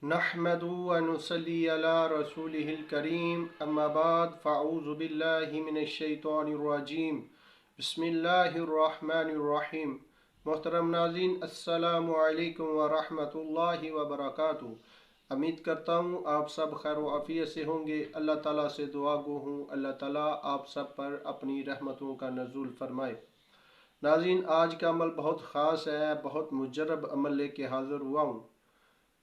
नहमदु व नुसल्ली अला रसूलिहिल करीम अम्मा बाद फ़अऊज़ु बिल्लाहि मिनश शैतानिर रजीम बिस्मिल्लाहिर रहमानिर रहीम। मोहतरम नाज़रीन, अस्सलामु अलैकुम व रहमतुल्लाहि व बरकातुहू। उम्मीद करता हूँ आप सब खैर व आफियत से होंगे। अल्लाह ताला से दुआ गो हूँ अल्लाह ताला आप सब पर अपनी रहमतों का नज़ुल फरमाए। नाज़रीन, आज का अमल बहुत ख़ास है, बहुत मुजरब अमल लेके हाज़िर हुआ हूँ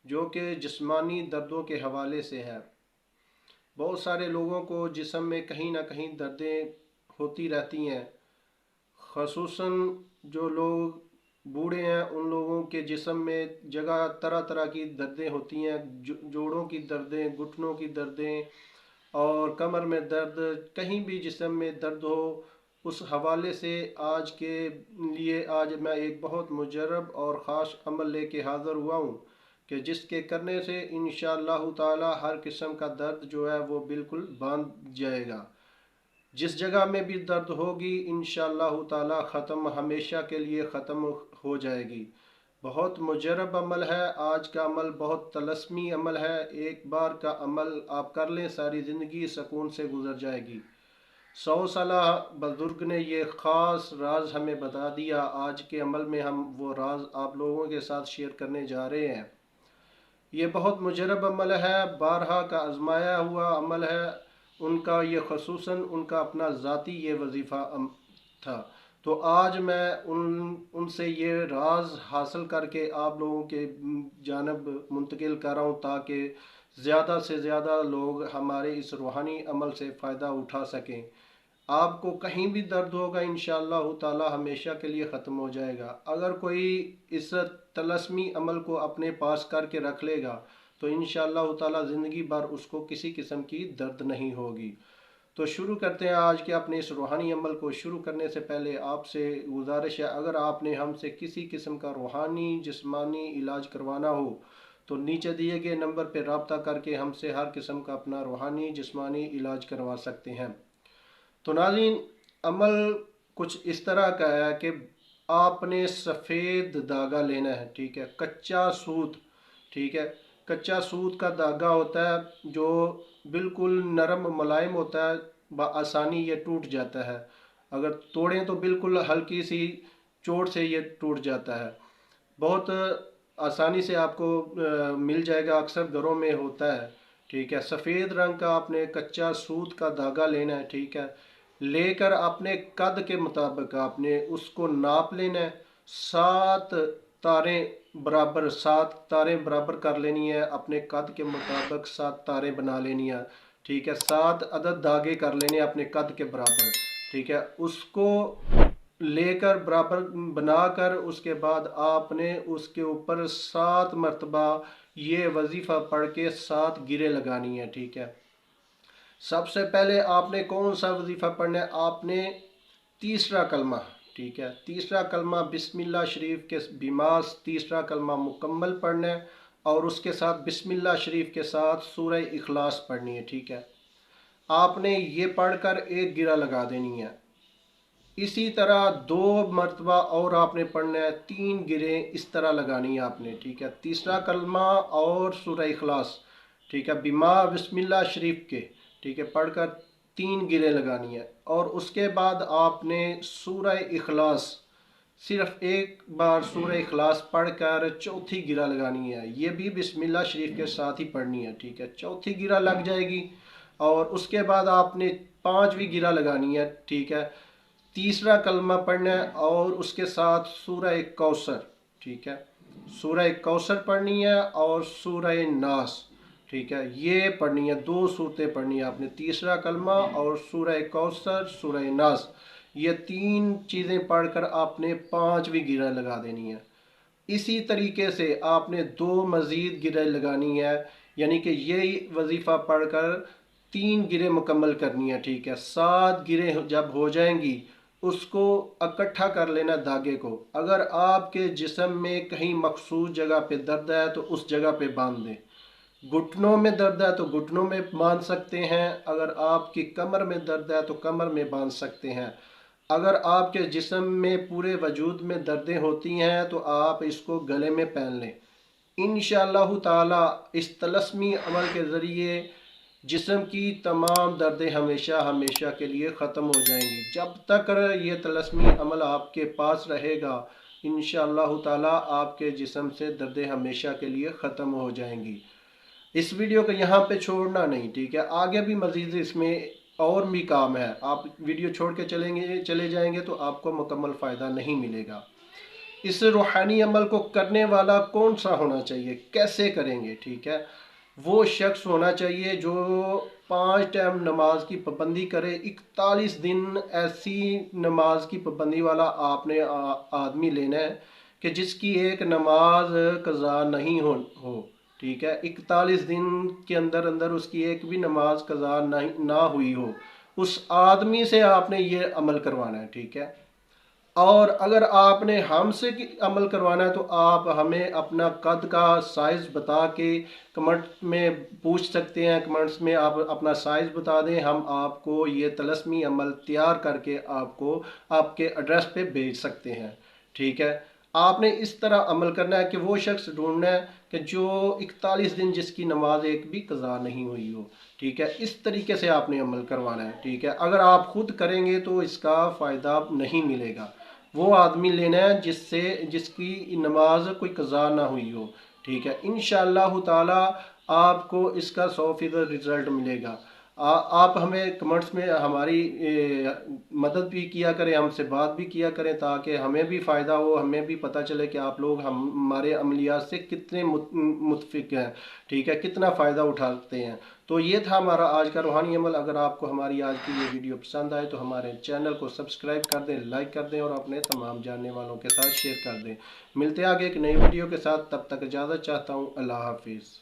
जो कि जिस्मानी दर्दों के हवाले से है। बहुत सारे लोगों को जिस्म में कहीं ना कहीं दर्दें होती रहती हैं, ख़ुसूसन जो लोग बूढ़े हैं उन लोगों के जिस्म में जगह तरह तरह की दर्दें होती हैं। जोड़ों की दर्दें, घुटनों की दर्दें और कमर में दर्द, कहीं भी जिस्म में दर्द हो, उस हवाले से आज के लिए आज मैं एक बहुत मुजरब और ख़ास अमल लेके हाज़िर हुआ हूँ कि जिसके करने से इंशाअल्लाह ताला हर किस्म का दर्द जो है वो बिल्कुल बंद जाएगा। जिस जगह में भी दर्द होगी इंशाअल्लाह ताला ख़त्म, हमेशा के लिए ख़त्म हो जाएगी। बहुत मुजरब अमल है आज का अमल, बहुत तलस्मी अमल है। एक बार का अमल आप कर लें, सारी ज़िंदगी सुकून से गुजर जाएगी। 100 साल बुजुर्ग ने ये ख़ास राज हमें बता दिया। आज के अमल में हम वो राज आप लोगों के साथ शेयर करने जा रहे हैं। ये बहुत मुजरब अमल है, बारहा का आजमाया हुआ अमल है। उनका ये ख़ुसूसन उनका अपना ज़ाती ये वजीफ़ा था। तो आज मैं उनसे ये राज हासिल करके आप लोगों के जानब मुंतकिल कर रहा हूँ ताकि ज़्यादा से ज़्यादा लोग हमारे इस रूहानी अमल से फ़ायदा उठा सकें। आपको कहीं भी दर्द होगा इंशाअल्लाह ताला हमेशा के लिए ख़त्म हो जाएगा। अगर कोई इस तलस्मी अमल को अपने पास करके रख लेगा तो इंशाअल्लाह ताला ज़िंदगी भर उसको किसी किस्म की दर्द नहीं होगी। तो शुरू करते हैं आज के अपने इस रूहानी अमल को। शुरू करने से पहले आपसे गुजारिश है, अगर आपने हमसे किसी किस्म का रूहानी जिस्मानी इलाज करवाना हो तो नीचे दिए गए नंबर पर रब्ता करके हमसे हर किस्म का अपना रूहानी जिस्मानी इलाज करवा सकते हैं। तो नाज़रीन, अमल कुछ इस तरह का है कि आपने सफ़ेद धागा लेना है, ठीक है, कच्चा सूत, ठीक है। कच्चा सूत का धागा होता है जो बिल्कुल नरम मुलायम होता है, आसानी ये टूट जाता है। अगर तोड़ें तो बिल्कुल हल्की सी चोट से ये टूट जाता है। बहुत आसानी से आपको मिल जाएगा, अक्सर घरों में होता है, ठीक है। सफ़ेद रंग का आपने कच्चा सूत का धागा लेना है, ठीक है। लेकर अपने कद के मुताबिक आपने उसको नाप लेना है। 7 तारें बराबर, 7 तारें बराबर कर लेनी है। अपने कद के मुताबिक 7 तारें बना लेनी है, ठीक है। 7 अदद धागे कर लेने अपने कद के बराबर, ठीक है। उसको लेकर बराबर बनाकर उसके बाद आपने उसके ऊपर 7 मरतबा ये वजीफ़ा पढ़ के 7 गिरे लगानी है, ठीक है। सबसे पहले आपने कौन सा वजीफ़ा पढ़ना है? आपने तीसरा कलमा, ठीक है, तीसरा कलमा बिस्मिल्लाह शरीफ के बिमास तीसरा कलमा मुकम्मल पढ़ना है और उसके साथ बिस्मिल्लाह शरीफ के साथ सूरह इखलास पढ़नी है, ठीक है। आपने ये पढ़कर एक गिरा लगा देनी है। इसी तरह 2 मरतबा और आपने पढ़ना है, 3 गिरे इस तरह लगानी है आपने, ठीक है। तीसरा कलमा और सूरह इखलास, ठीक है, बिमा बिस्मिल्लाह शरीफ के, ठीक है, पढ़कर 3 गिरे लगानी है। और उसके बाद आपने सूरह इखलास सिर्फ एक बार सूरह इखलास पढ़कर चौथी गिरा लगानी है। ये भी बिस्मिल्लाह शरीफ के साथ ही पढ़नी है, ठीक है। चौथी गिरा लग जाएगी और उसके बाद आपने 5वीं गिरा लगानी है, ठीक है। तीसरा कलमा पढ़ना है और उसके साथ सूरह कौसर, ठीक है, सूरह कौसर पढ़नी है और सूरह नास, ठीक है, ये पढ़नी है। 2 सूरतें पढ़नी है आपने, तीसरा कलमा और सूरह कौसर सूरह नास, ये 3 चीज़ें पढ़कर आपने 5वीं गिरा लगा देनी है। इसी तरीके से आपने 2 मज़ीद गिरे लगानी है, यानी कि यही वजीफ़ा पढ़कर 3 गिरे मुकम्मल करनी है, ठीक है। 7 गिरे जब हो जाएंगी उसको इकट्ठा कर लेना धागे को। अगर आपके जिस्म में कहीं मखसूस जगह पे दर्द है तो उस जगह पे बांध दें। घुटनों में दर्द है तो घुटनों में बांध सकते हैं। अगर आपकी कमर में दर्द है तो कमर में बांध सकते हैं। अगर आपके जिस्म में पूरे वजूद में दर्दें होती हैं तो आप इसको गले में पहन लें। इंशाअल्लाह ताला इस तलस्मी अमल के ज़रिए जिस्म की तमाम दर्दें हमेशा हमेशा के लिए ख़त्म हो जाएंगी। जब तक ये तलस्मी अमल आपके पास रहेगा इंशाअल्लाह ताला आपके जिस्म से दर्दें हमेशा के लिए ख़त्म हो जाएंगी। इस वीडियो को यहाँ पे छोड़ना नहीं, ठीक है। आगे भी मज़ीद इसमें और भी काम है, आप वीडियो छोड़ के चले जाएंगे तो आपको मुकम्मल फ़ायदा नहीं मिलेगा। इस रूहानी अमल को करने वाला कौन सा होना चाहिए, कैसे करेंगे, ठीक है। वो शख्स होना चाहिए जो 5 टाइम नमाज की पाबंदी करे। 41 दिन ऐसी नमाज की पाबंदी वाला आपने आदमी लेना है कि जिसकी एक नमाज कज़ा नहीं हो, ठीक है। 41 दिन के अंदर अंदर उसकी एक भी नमाज कज़ा ना हुई हो, उस आदमी से आपने ये अमल करवाना है, ठीक है। और अगर आपने हमसे अमल करवाना है तो आप हमें अपना कद का साइज़ बता के कमेंट में पूछ सकते हैं। कमेंट्स में आप अपना साइज़ बता दें, हम आपको ये तलस्मी अमल तैयार करके आपको आपके एड्रेस पे भेज सकते हैं, ठीक है। आपने इस तरह अमल करना है कि वो शख्स ढूंढना है कि जो 41 दिन जिसकी नमाज एक भी कज़ा नहीं हुई हो, ठीक है। इस तरीके से आपने अमल करवाना है, ठीक है। अगर आप खुद करेंगे तो इसका फ़ायदा नहीं मिलेगा। वो आदमी लेना है जिसकी नमाज कोई कज़ा ना हुई हो, ठीक है। इंशाअल्लाह ताला आपको इसका 100% रिज़ल्ट मिलेगा। आप हमें कमेंट्स में हमारी मदद भी किया करें, हमसे बात भी किया करें ताकि हमें भी फ़ायदा हो, हमें भी पता चले कि आप लोग हमारे अमलियात से कितने मुतफिक हैं, ठीक है, कितना फ़ायदा उठाते हैं। तो ये था हमारा आज का रूहानी अमल। अगर आपको हमारी आज की ये वीडियो पसंद आए तो हमारे चैनल को सब्सक्राइब कर दें, लाइक कर दें और अपने तमाम जानने वालों के साथ शेयर कर दें। मिलते हैं आगे एक नई वीडियो के साथ, तब तक इजाज़त चाहता हूँ। अल्लाह हाफिज़।